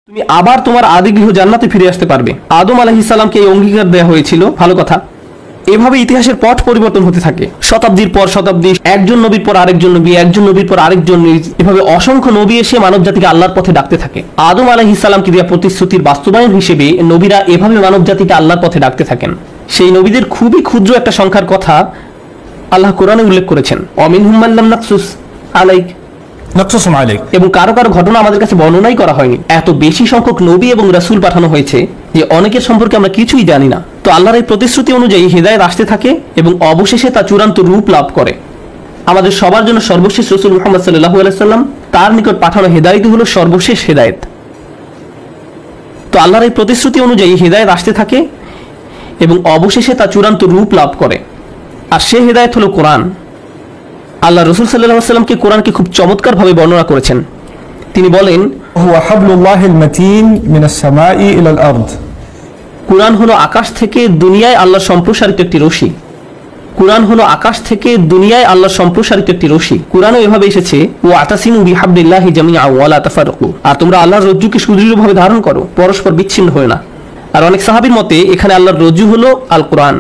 তুমি আবার তোমার আদি গৃহ জান্নাতে ফিরে আসতে পারবে। আদম আলাইহিস সালামকে এই অঙ্গীকার দেওয়া হয়েছিল, ভালো কথা। এভাবে ইতিহাসের পথ পরিবর্তন হতে থাকে, শতাব্দীর পর শতাব্দী, একজন নবীর পর আরেকজন নবী, একজন নবীর পর আরেকজন নবী, এভাবে অসংখ্য নবী এসে মানব জাতিকে আল্লাহর পথে ডাকতে থাকে। আদম আলাইহিস সালামকে দেওয়া প্রতিশ্রুতির বাস্তবায়ন হিসেবে নবীরা এভাবে মানব জাতিকে আল্লাহর পথে ডাকতে থাকেন। সেই নবীদের খুবই ক্ষুদ্র একটা সংখ্যার কথা আল্লাহ কোরআনে উল্লেখ করেছেন, অমিনহুম মান লাম নাকসুস আলাইক, এবং কারো কারো ঘটনা আমাদের কাছে বর্ণনাই করা হয়নি। এত বেশি সংখ্যক নবী এবং রাসূল পাঠানো হয়েছে যে অনেকের সম্পর্কে আমরা কিছুই জানি না। তো আল্লাহর এই প্রতিশ্রুতি অনুযায়ী হিদায়াত আসতে থাকে এবং অবশেষে তা চূড়ান্ত রূপ লাভ করে। আমাদের সবার জন্য সর্বশেষ রাসূল মুহাম্মদ সাল্লাল্লাহু আলাইহি সাল্লাম, তার নিকট পাঠানো হিদায়াতই হলো সর্বশেষ হিদায়াত। তো আল্লাহর এই প্রতিশ্রুতি অনুযায়ী হিদায়াত আসতে থাকে এবং অবশেষে তা চূড়ান্ত রূপ লাভ করে, আর সে হিদায়াত হলো কোরআন। আল্লাহ রাসূল সাল্লাল্লাহু আলাইহি ওয়াসাল্লামকে কোরআনকে খুব চমৎকারভাবে বর্ণনা করেছেন। তিনি বলেন, হুয়া হাবলুল্লাহিল মাতিন মিনাস সামাই ইলাল আরদ, কোরআন হলো আকাশ থেকে দুনিয়ায় আল্লাহর সম্প্রসারিত একটি রশি। কোরআন হলো আকাশ থেকে দুনিয়ায় আল্লাহর সম্প্রসারিত একটি রশি। কোরআনও এভাবে এসেছে, ওয়া আতাসিমু বিহাবলিল্লাহি জামিআ ওয়া লা তাফাররাকু, আর তোমরা আল্লাহর রজ্জুকে সুদৃঢ়ভাবে ধারণ করো, পরস্পর বিচ্ছিন্ন হয়ো না। আর অনেক সাহাবীর মতে এখানে আল্লাহর রজ্জু হলো আল কোরআন।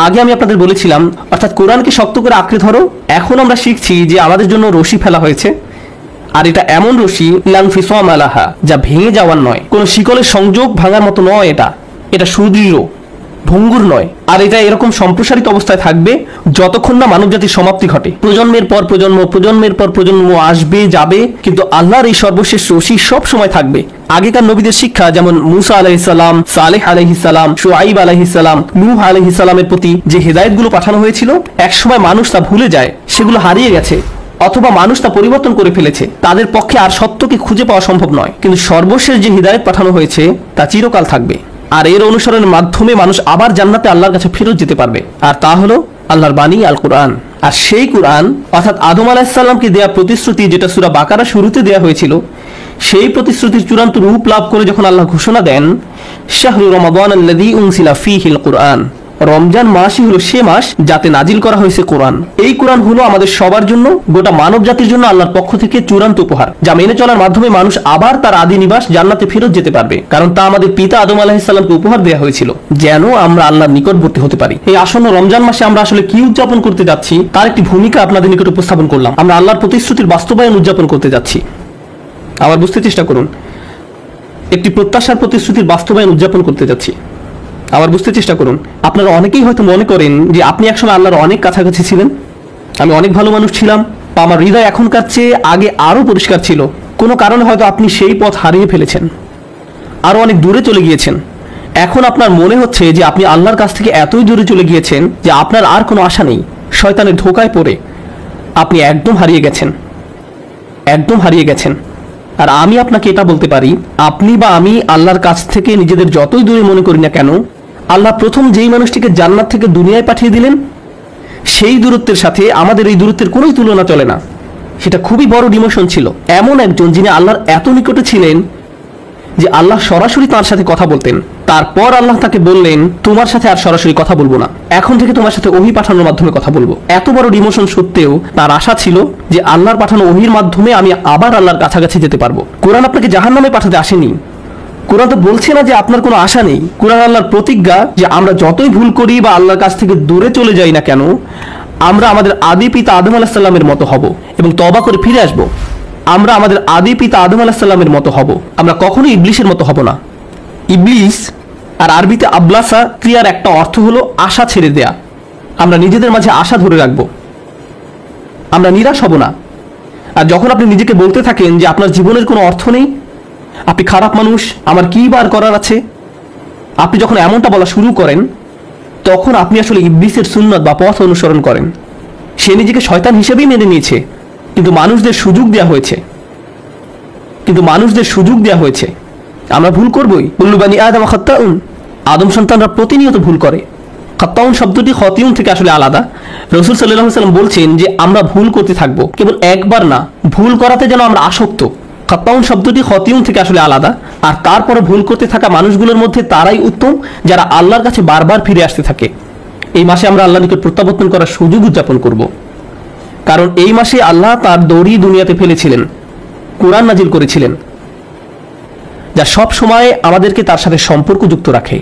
আগে আমি আপনাদের বলেছিলাম, অর্থাৎ কোরআনকে শক্ত করে আঁকড়ে ধরো। এখন আমরা শিখছি যে আমাদের জন্য রশি ফেলা হয়েছে, আর এটা এমন রশি লান ফিসাম আলাহা, যা ভেঙে যাওয়ার নয়, কোনো শিকলের সংযোগ ভাঙার মতো নয়। এটা সুদৃঢ়, ভঙ্গুর নয়। আর এটা এরকম সম্প্রসারিত অবস্থায় থাকবে যতক্ষণ না মানবজাতির সমাপ্তি ঘটে। প্রজন্মের পর প্রজন্ম, প্রজন্মের পর প্রজন্ম আসবে যাবে, কিন্তু আল্লাহর এই সর্বশেষ রশি সব সময় থাকবে। আগেকার নবীদের শিক্ষা, যেমন মুসা আলাইহিস সালাম, সালেহ আলাইহিস সালাম, শুআইব আলাইহিস সালাম, নূহ আলাইহিস সালামের প্রতি যে হিদায়াতগুলো পাঠানো হয়েছিল, একসময় মানুষ তা ভুলে যায়, সেগুলো হারিয়ে গেছে, অথবা মানুষ তা পরিবর্তন করে ফেলেছে। তাদের পক্ষে আর সত্যকে খুঁজে পাওয়া সম্ভব নয়। কিন্তু সর্বশেষ যে হিদায়াত পাঠানো হয়েছে তা চিরকাল থাকবে, আর এর অনুসরণের মাধ্যমে মানুষ আবার জান্নাতে আল্লাহর কাছে ফেরত যেতে পারবে। আর তা হলো আল্লাহর বাণী আল কোরআন। আর সেই কোরআন, অর্থাৎ আদম আলাইহিস সালামকে দেয়া প্রতিশ্রুতি, যেটা সূরা বাকারা শুরুতে দেয়া হয়েছিল, সেই প্রতিশ্রুতির চূড়ান্ত রূপ লাভ করে যখন আল্লাহ ঘোষণা দেন, শাহরু রমাদান আল্লাযী উনজিলা ফীহিল কুরআন, রমজান মাসই হলো সে মাস যাতে নাজিল করা হয়েছে কোরআন। এই কোরআন হলো আমাদের সবার জন্য, গোটা মানব জাতির জন্য আল্লাহর পক্ষ থেকে চূড়ান্ত উপহার, যা মেনে চলার মাধ্যমে মানুষ আবার তার আদি নিবাস জান্নাতে ফেরত যেতে পারবে। কারণ তা আমাদের পিতা আদম আলাইহিস সালামকে উপহার দেওয়া হয়েছিল, যেন আমরা আল্লাহর নিকটবর্তী হতে পারি। এই আসন্ন রমজান মাসে আমরা আসলে কি উদযাপন করতে যাচ্ছি তার একটি ভূমিকা আপনাদের নিকট উপস্থাপন করলাম। আমরা আল্লাহর প্রতিশ্রুতির বাস্তবায়ন উদযাপন করতে যাচ্ছি। আবার বুঝতে চেষ্টা করুন, একটি প্রত্যাশার প্রতিশ্রুতির বাস্তবায়ন উদযাপন করতে যাচ্ছি। আবার বুঝতে চেষ্টা করুন, আপনারা অনেকেই হয়তো মনে করেন যে আপনি একসময় আল্লাহর অনেক কাছাকাছি ছিলেন, আমি অনেক ভালো মানুষ ছিলাম, বা আমার হৃদয় এখনকার চেয়ে আগে আরও পরিষ্কার ছিল। কোনো কারণে হয়তো আপনি সেই পথ হারিয়ে ফেলেছেন, আরও অনেক দূরে চলে গিয়েছেন। এখন আপনার মনে হচ্ছে যে আপনি আল্লাহর কাছ থেকে এতই দূরে চলে গিয়েছেন যে আপনার আর কোনো আশা নেই। শয়তানের ধোঁকায় পড়ে আপনি একদম হারিয়ে গেছেন, একদম হারিয়ে গেছেন। আর আমি আপনাকে এটা বলতে পারি, আপনি বা আমি আল্লাহর কাছ থেকে নিজেদের যতই দূরে মনে করি না কেন, আল্লাহ প্রথম যেই মানুষটিকে জান্নাত থেকে দুনিয়ায় পাঠিয়ে দিলেন, সেই দূরত্বের সাথে আমাদের এই দূরত্বের কোনোই তুলনা চলে না। সেটা খুবই বড় ডিমোশন ছিল। এমন একজন যিনি আল্লাহর এত নিকটে ছিলেন যে আল্লাহ সরাসরি তার সাথে কথা বলতেন। তারপর আল্লাহ তাকে বললেন, তোমার সাথে আর সরাসরি কথা বলবো না, এখন থেকে তোমার সাথে ওহী পাঠানোর মাধ্যমে কথা বলবো। এত বড় ডিমোশন সত্ত্বেও তার আশা ছিল যে আল্লাহর পাঠানো ওহীর মাধ্যমে আমি আবার আল্লাহর কাছাকাছি যেতে পারবো। কোরআন আপনাকে জাহান্নামে পাঠাতে আসেনি। কোরআন তো বলছে না যে আপনার কোনো আশা নেই। কোরআন আল্লাহর প্রতিজ্ঞা যে আমরা যতই ভুল করি বা আল্লাহর কাছ থেকে দূরে চলে যাই না কেন, আমরা আমাদের আদি পিতা আদম আলাইহিস সালামের মতো হব এবং তওবা করে ফিরে আসব। আমরা আমাদের আদি পিতা আদম আলাইহিস সালামের মতো হব, আমরা কখনোই ইবলিসের মতো হব না। ইবলিস আর আরবিতে আবলাসা ক্রিয়ার একটা অর্থ হলো আশা ছেড়ে দেয়া। আমরা নিজেদের মাঝে আশা ধরে রাখবো, আমরা নিরাশ হব না। আর যখন আপনি নিজেকে বলতে থাকেন যে আপনার জীবনের কোনো অর্থ নেই, আপনি খারাপ মানুষ, আমার কি বার করার আছে, আপনি যখন এমনটা বলা শুরু করেন, তখন আপনি আসলে ইবলিসের সুন্নাত বা পথ অনুসরণ করেন। সে নিজেকে শয়তান হিসেবেই মেনে নিয়েছে, কিন্তু মানুষদের সুযোগ দেওয়া হয়েছে, আমরা ভুল করবই। কুল্লু বানি আদম খাত্তাউন, আদম সন্তানরা প্রতিনিয়ত ভুল করে। খাত্তাউন শব্দটি খতিউন থেকে আসলে আলাদা। রাসূল সাল্লাল্লাহু আলাইহি ওয়াসাল্লাম বলছেন যে আমরা ভুল করতে থাকবো, কেবল একবার না, ভুল করাতে যেন আমরা আসক্ত। খাত্তাউন শব্দটি খতিউন থেকে আসলে আলাদা। আর তারপরে ভুল করতে থাকা মানুষগুলোর মধ্যে তারাই উত্তম যারা আল্লাহর কাছে বারবার ফিরে আসতে থাকে। এই মাসে আমরা আল্লাহর নিকট প্রত্যাবর্তন করার সুযোগ উদযাপন করব, কারণ এই মাসে আল্লাহ তার দড়ি দুনিয়াতে ফেলেছিলেন, কোরআন নাজিল করেছিলেন। যা সব সময় আমাদেরকে তার সাথে সম্পর্কযুক্ত রাখে।